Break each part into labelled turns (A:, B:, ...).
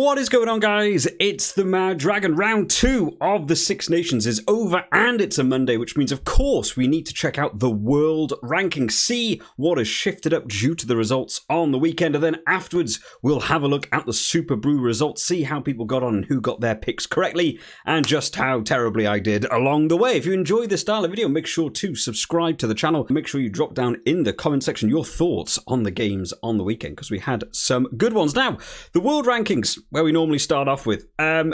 A: What is going on, guys? It's the Mad Dragon. Round 2 of the Six Nations is over, and it's a Monday, which means, of course, we need to check out the world ranking, see what has shifted up due to the results on the weekend, and then afterwards, we'll have a look at the Superbru results, see how people got on and who got their picks correctly, and just how terribly I did along the way. If you enjoyed this style of video, make sure to subscribe to the channel. Make sure you drop down in the comment section your thoughts on the games on the weekend, because we had some good ones. Now, the world rankings, where we normally start off with.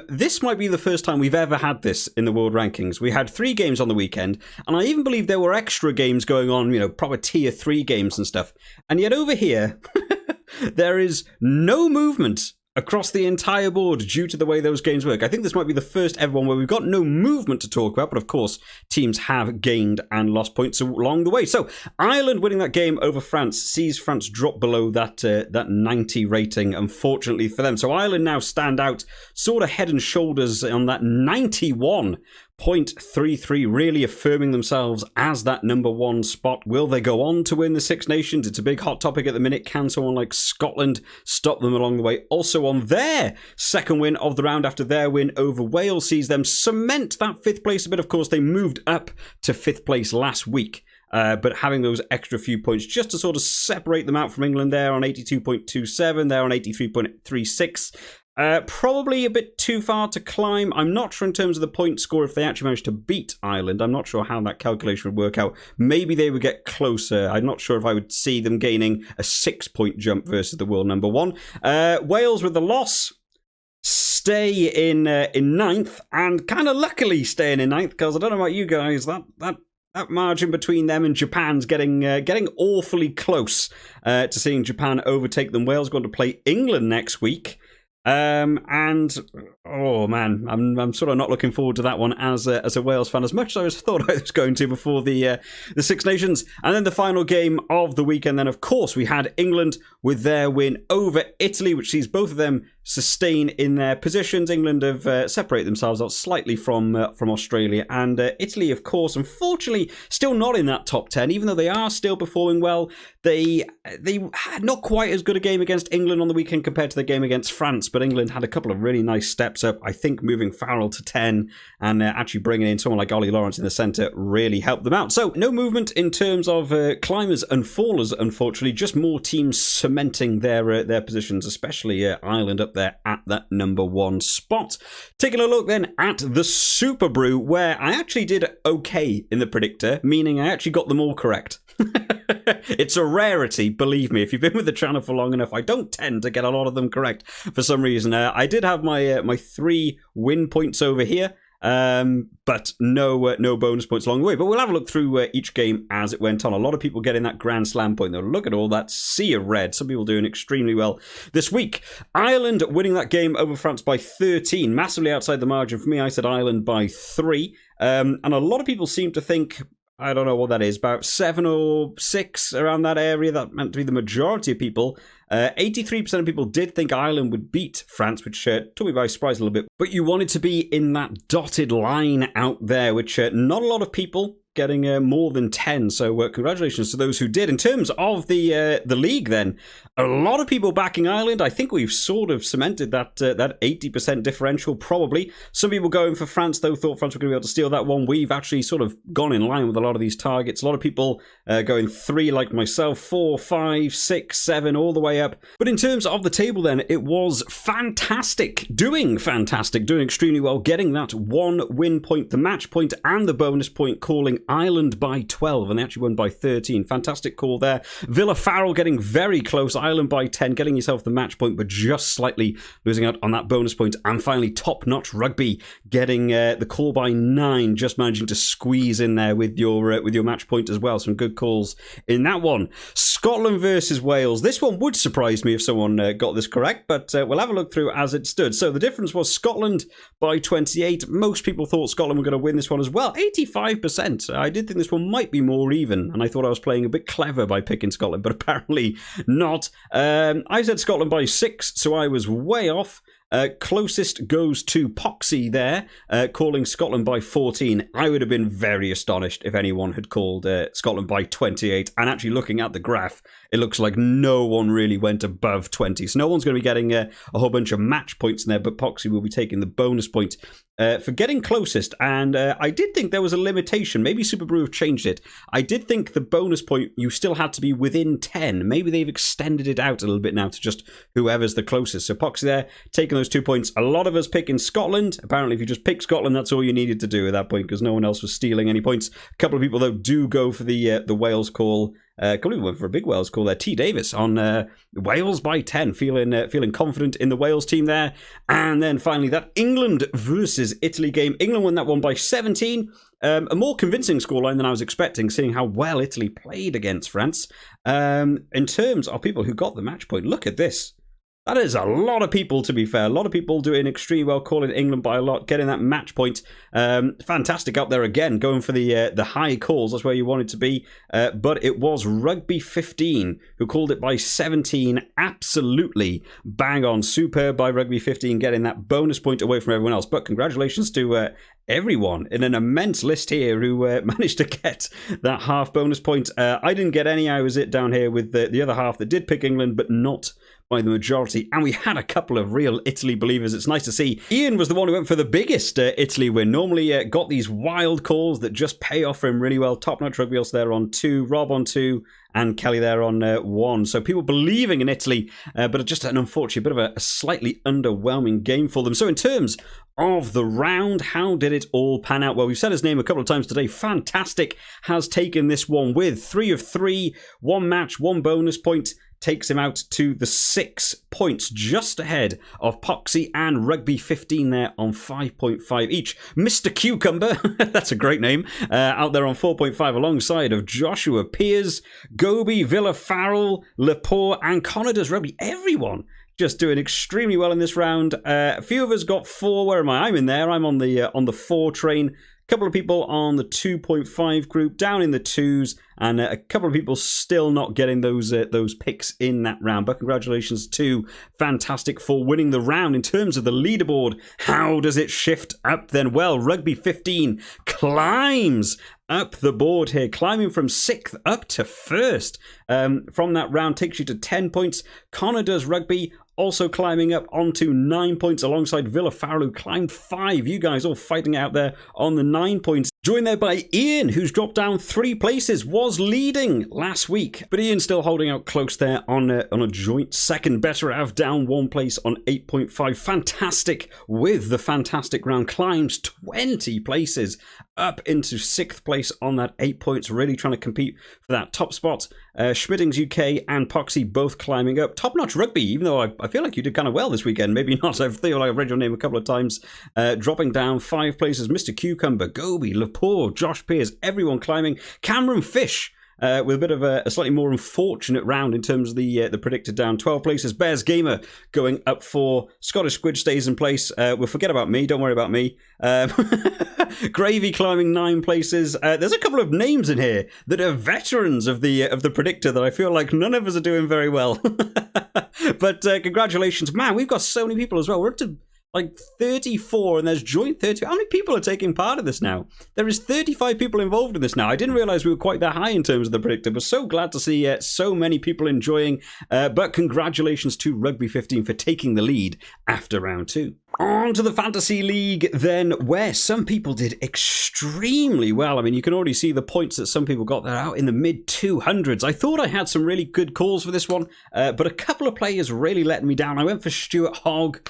A: This might be the first time we've ever had this in the world rankings. We had 3 games on the weekend, and I even believe there were extra games going on, proper tier 3 games and stuff. And yet over here, there is no movement across the entire board due to the way those games work. I think this might be the first ever one where we've got no movement to talk about, but of course, teams have gained and lost points along the way. So, Ireland winning that game over France sees France drop below that 90 rating, unfortunately for them. So, Ireland now stand out sort of head and shoulders on that 91.33, really affirming themselves as that number 1 spot. Will they go on to win the Six Nations? It's a big hot topic at the minute. Can someone like Scotland stop them along the way? Also on their second win of the round after their win over Wales sees them cement that 5th place a bit. Of course, they moved up to 5th place last week. But having those extra few points just to sort of separate them out from England there on 82.27, they're on 83.36. Probably a bit too far to climb. I'm not sure in terms of the point score if they actually managed to beat Ireland. I'm not sure how that calculation would work out. Maybe they would get closer. I'm not sure if I would see them gaining a 6-point jump versus the world number 1. Wales with the loss stay in 9th, and kind of luckily staying in 9th, because I don't know about you guys, that margin between them and Japan's getting awfully close to seeing Japan overtake them. Wales going to play England next week. And oh man, I'm sort of not looking forward to that one as a Wales fan as much as I thought I was going to before the Six Nations. And then the final game of the weekend, then of course we had England with their win over Italy, which sees both of them sustain in their positions. England have separated themselves out slightly from Australia, and Italy, of course, unfortunately, still not in that top 10, even though they are still performing well. They had not quite as good a game against England on the weekend compared to the game against France, but England had a couple of really nice steps up. I think moving Farrell to 10 and actually bringing in someone like Ollie Lawrence in the centre really helped them out. So no movement in terms of climbers and fallers, unfortunately, just more teams cementing their positions, especially Ireland up there at that number 1 spot. Taking a look then at the Superbru, where I actually did okay in the predictor, meaning I actually got them all correct. It's a rarity, believe me. If you've been with the channel for long enough, I don't tend to get a lot of them correct for some reason. I did have my 3 win points over here, but no bonus points along the way. But we'll have a look through each game as it went on. A lot of people getting that Grand Slam point, though. Look at all that sea of red. Some people doing extremely well this week. Ireland winning that game over France by 13, massively outside the margin. For me, I said Ireland by 3. And a lot of people seem to think, I don't know what that is, about 7 or 6 around that area. That meant to be the majority of people. 83% of people did think Ireland would beat France, which took me by surprise a little bit. But you wanted to be in that dotted line out there, which not a lot of people getting more than 10. So congratulations to those who did. In terms of the league then, a lot of people backing Ireland. I think we've sort of cemented that 80% differential, probably. Some people going for France, though, thought France were going to be able to steal that one. We've actually sort of gone in line with a lot of these targets. A lot of people going 3 like myself, 4, 5, 6, 7, all the way up. But in terms of the table then, it was fantastic. Doing extremely well, getting that 1 win point, the match point and the bonus point, calling Ireland by 12, and they actually won by 13. Fantastic call there. Villa Farrell getting very close. Ireland by 10, getting yourself the match point, but just slightly losing out on that bonus point. And finally, Top Notch Rugby getting the call by 9, just managing to squeeze in there with your match point as well. Some good calls in that one. Scotland versus Wales. This one would surprise me if someone got this correct, but we'll have a look through as it stood. So the difference was Scotland by 28. Most people thought Scotland were going to win this one as well. 85%. I did think this one might be more even, and I thought I was playing a bit clever by picking Scotland, but apparently not. I said Scotland by 6, so I was way off. Closest goes to Poxy there, calling Scotland by 14. I would have been very astonished if anyone had called Scotland by 28. And actually looking at the graph, it looks like no one really went above 20. So no one's going to be getting a whole bunch of match points in there, but Poxy will be taking the bonus point for getting closest. And I did think there was a limitation. Maybe Superbru have changed it. I did think the bonus point, you still had to be within 10. Maybe they've extended it out a little bit now to just whoever's the closest. So Poxy there, taking those 2 points. A lot of us picking Scotland. Apparently, if you just pick Scotland, that's all you needed to do at that point because no one else was stealing any points. A couple of people, though, do go for the Wales call. A couple of people went for a big Wales call there. T. Davis on Wales by 10, feeling confident in the Wales team there. And then finally, that England versus Italy game. England won that one by 17. A more convincing scoreline than I was expecting, seeing how well Italy played against France. In terms of people who got the match point, look at this. That is a lot of people, to be fair. A lot of people doing extremely well, calling England by a lot, getting that match point. Fantastic up there again, going for the high calls. That's where you wanted to be. But it was Rugby 15 who called it by 17. Absolutely bang on. Superb by Rugby 15, getting that bonus point away from everyone else. But congratulations to everyone in an immense list here who managed to get that half bonus point. I didn't get any. I was down here with the other half that did pick England, but not by the majority, and we had a couple of real Italy believers. It's nice to see. Ian was the one who went for the biggest Italy win. Normally got these wild calls that just pay off for him really well. Top Notch Rugby also there on 2, Rob on 2, and Kelly there on 1. So people believing in Italy, but just an unfortunate bit of a slightly underwhelming game for them. So in terms of the round, how did it all pan out? Well, we've said his name a couple of times today. Fantastic has taken this one with 3 of 3, 1 match, 1 bonus point. Takes him out to the 6 points, just ahead of Poxy and Rugby 15 there on 5.5 each. Mr. Cucumber, that's a great name, out there on 4.5 alongside of Joshua Peers, Gobi, Villa Farrell, Lepore and Connor's Rugby. Everyone just doing extremely well in this round. A few of us got 4. Where am I? I'm in there. I'm on the 4 train. Couple of people on the 2.5 group, down in the 2s, and a couple of people still not getting those picks in that round. But congratulations to Fantastic for winning the round. In terms of the leaderboard, how does it shift up then? Well, Rugby 15 climbs up the board here, climbing from 6th up to 1st. From that round, takes you to 10 points. Connor does Rugby, also climbing up onto 9 points alongside Villa Farrell, who climbed 5. You guys all fighting out there on the 9 points. Joined there by Ian, who's dropped down 3 places, was leading last week. But Ian's still holding out close there on a joint second. Better have down 1 place on 8.5. Fantastic with the fantastic round. Climbs 20 places up into 6th place on that 8 points. Really trying to compete for that top spot. Schmiddings UK and Poxy both climbing up. Top Notch Rugby, even though I feel like you did kind of well this weekend. Maybe not. I feel like I've read your name a couple of times. Dropping down 5 places. Mr. Cucumber, Gobi, Lepore, Josh Peers, everyone climbing. Cameron Fish, with a bit of a slightly more unfortunate round in terms of the predicted down 12 places. Bears Gamer going up for Scottish Squid stays in place. We'll forget about me. Don't worry about me. Gravy climbing 9 places. There's a couple of names in here that are veterans of the predictor that I feel like none of us are doing very well. But congratulations. Man, we've got so many people as well. We're up to like 34 and there's joint 30. How many people are taking part of this now? There is 35 people involved in this now. I didn't realize we were quite that high in terms of the predictor, but so glad to see so many people enjoying. But congratulations to Rugby 15 for taking the lead after round 2. On to the Fantasy League then, where some people did extremely well. I mean, you can already see the points that some people got there out in the mid 200s. I thought I had some really good calls for this one, but a couple of players really let me down. I went for Stuart Hogg.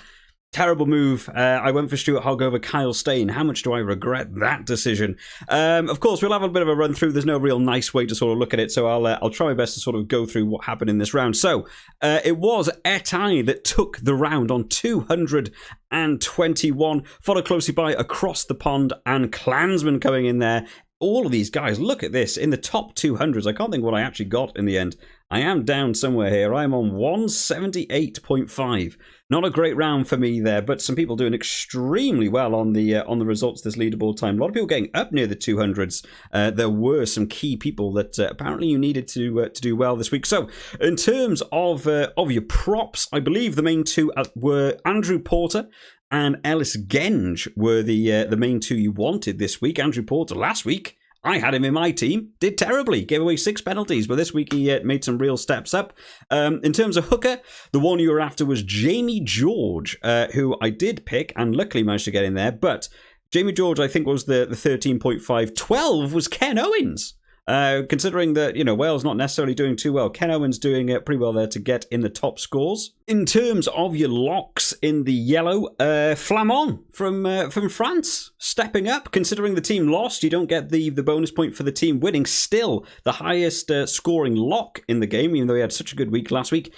A: Terrible move. I went for Stuart Hogg over Kyle Stain. How much do I regret that decision? Of course, we'll have a bit of a run through. There's no real nice way to sort of look at it, so I'll try my best to sort of go through what happened in this round. So, it was Etai that took the round on 221, followed closely by Across the Pond and Klansman coming in there. All of these guys, look at this, in the top 200s. I can't think what I actually got in the end. I am down somewhere here. I'm on 178.5. Not a great round for me there, but some people doing extremely well on the results this leaderboard time. A lot of people getting up near the 200s. There were some key people that apparently you needed to do well this week. So, in terms of your props, I believe the main two were Andrew Porter and Ellis Genge were the main two you wanted this week. Andrew Porter last week, I had him in my team, did terribly, gave away 6 penalties, but this week he made some real steps up. In terms of hooker, the one you were after was Jamie George, who I did pick and luckily managed to get in there, but Jamie George I think was the 13.5. 12 was Ken Owens. Considering that, Wales not necessarily doing too well. Ken Owens doing pretty well there to get in the top scores. In terms of your locks in the yellow, Flamand from France stepping up. Considering the team lost, you don't get the bonus point for the team winning. Still the highest scoring lock in the game, even though he had such a good week last week.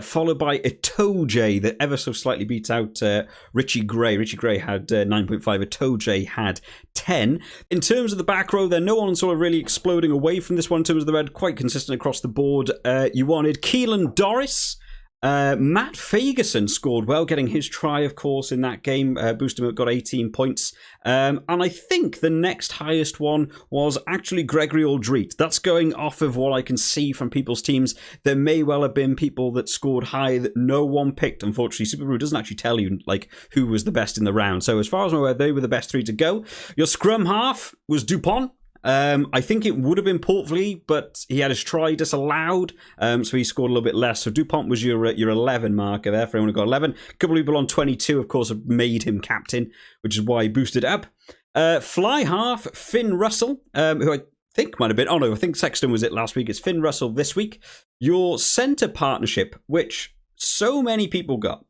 A: Followed by Itoje that ever so slightly beat out Richie Gray. Richie Gray had 9.5. Itoje had 10. In terms of the back row, there no one sort of really exploding away from this one in terms of the red, quite consistent across the board. You wanted Keelan Doris. Matt Fagerson scored well, getting his try, of course, in that game. Boosted him up, got 18 points. And I think the next highest one was actually Gregory Aldreet. That's going off of what I can see from people's teams. There may well have been people that scored high that no one picked. Unfortunately, Superbru doesn't actually tell you who was the best in the round. So as far as I'm aware, they were the best 3 to go. Your scrum half was Dupont. I think it would have been Portvley, but he had his try disallowed, so he scored a little bit less. So Dupont was your 11 marker there for anyone who got 11. A couple of people on 22, of course, have made him captain, which is why he boosted up. Fly half, Finn Russell, who I think might have been... Oh no, I think Sexton was it last week. It's Finn Russell this week. Your centre partnership, which... so many people got.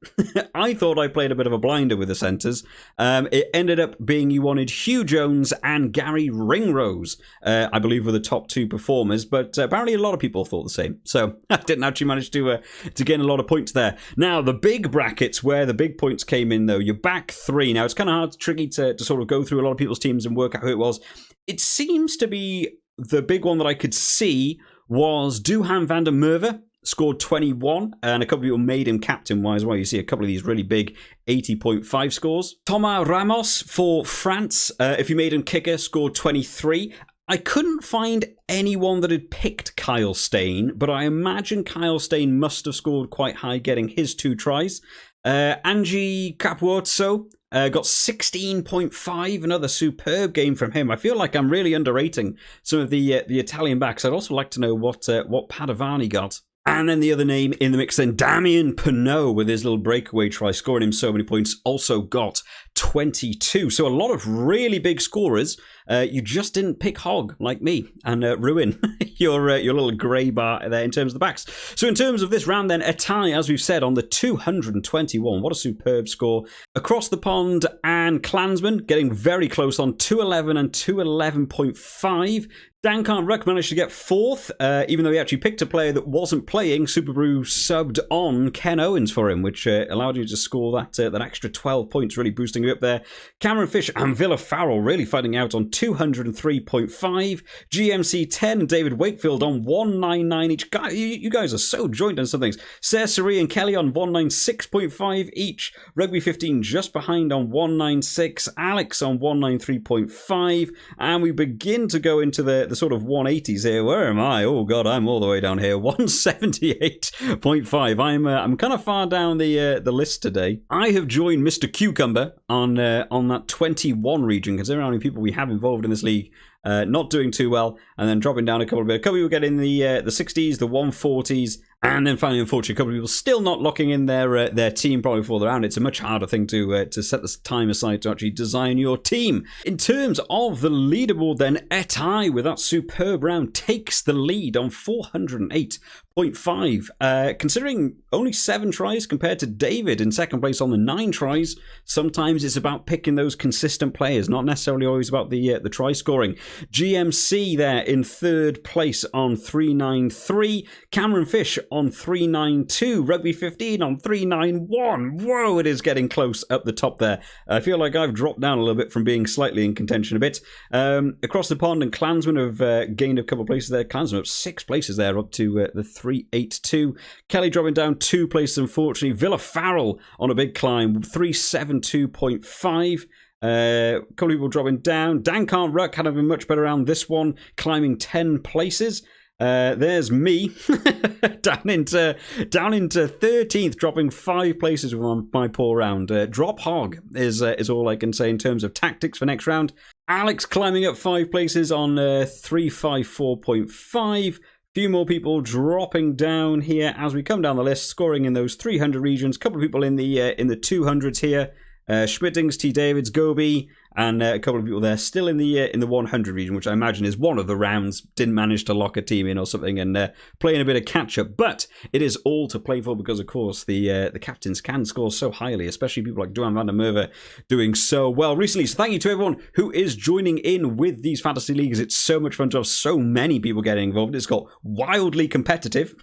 A: I thought I played a bit of a blinder with the centres. It ended up being you wanted Hugh Jones and Gary Ringrose, I believe were the top 2 performers, but apparently a lot of people thought the same. So I didn't actually manage to gain a lot of points there. Now, the big brackets where the big points came in, though, your back 3. Now, it's kind of hard, tricky to sort of go through a lot of people's teams and work out who it was. It seems to be the big one that I could see was Duhan van der Merwe. Scored 21, and a couple of people made him captain-wise. Well, you see a couple of these really big 80.5 scores. Thomas Ramos for France, if you made him kicker, scored 23. I couldn't find anyone that had picked Kyle Steyn, but I imagine Kyle Steyn must have scored quite high, getting his 2 tries. Angie Capuozzo got 16.5, another superb game from him. I feel like I'm really underrating some of the Italian backs. I'd also like to know what Padovani got. And then the other name in the mix then, Damien Penaud, with his little breakaway try, scoring him so many points, also got 22. So a lot of really big scorers. You just didn't pick Hog, like me, and ruin your little grey bar there in terms of the backs. So in terms of this round then, a tie, as we've said, on the 221. What a superb score. Across the pond and Klansman getting very close on 211 and 211.5. Dankan Ruck managed to get 4th, even though he actually picked a player that wasn't playing. Superbru subbed on Ken Owens for him, which allowed you to score that extra 12 points, really boosting you up there. Cameron Fish and Villa Farrell really fighting out on 203.5. GMC 10 and David Wakefield on 199 each. You guys are so joint on some things. Cersei and Kelly on 196.5 each. Rugby 15 just behind on 196. Alex on 193.5. And we begin to go into the sort of 180s here. Where am I? Oh god, I'm all the way down here. 178.5. I'm kind of far down the list today. I have joined Mr. Cucumber on that 21 region, considering how many people we have involved in this league. Not doing too well, and then dropping down a couple of bit. A couple of people getting the 60s, the 140s, and then finally, unfortunately, a couple of people still not locking in their team probably before the round. It's a much harder thing to set the time aside to actually design your team. In terms of the leaderboard, then, Etai with that superb round takes the lead on 408.5. Considering only 7 tries compared to David in second place on the 9 tries, sometimes it's about picking those consistent players, not necessarily always about the try scoring. GMC there in 3rd place on 393. Cameron Fish on 392. Rugby 15 on 391. Whoa, it is getting close up the top there. I feel like I've dropped down a little bit from being slightly in contention a bit. Across the pond and Klansman have gained a couple of places there. Klansman up 6 places there, up to the 382. Kelly dropping down 2 places, unfortunately. Villa Farrell on a big climb, 372.5. A couple of people dropping down. Dan Can't Ruck had a much better round this one, climbing 10 places. There's me down into 13th, dropping 5 places with my poor round. Drop hog is all I can say in terms of tactics for next round. Alex climbing up 5 places on 354.5. Few more people dropping down here as we come down the list, scoring in those 300 regions. Couple of people in the 200s here. Schmittings, T. Davids, Gobi, and a couple of people there still in the 100 region, which I imagine is one of the rounds. Didn't manage to lock a team in or something, and playing a bit of catch up. But it is all to play for because, of course, the captains can score so highly, especially people like Duan van der Merwe doing so well recently. So thank you to everyone who is joining in with these fantasy leagues. It's so much fun to have so many people getting involved. It's got wildly competitive.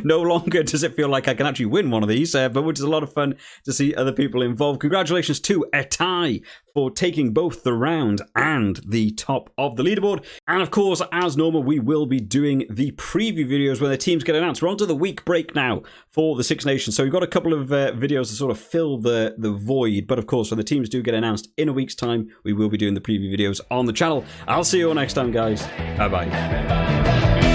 A: No longer does it feel like I can actually win one of these, but which is a lot of fun to see other people involved. Congratulations to Etai for taking both the round and the top of the leaderboard. And of course, as normal, we will be doing the preview videos when the teams get announced. We're on to the week break now for the Six Nations. So we've got a couple of videos to sort of fill the void. But of course, when the teams do get announced in a week's time, we will be doing the preview videos on the channel. I'll see you all next time, guys. Bye-bye.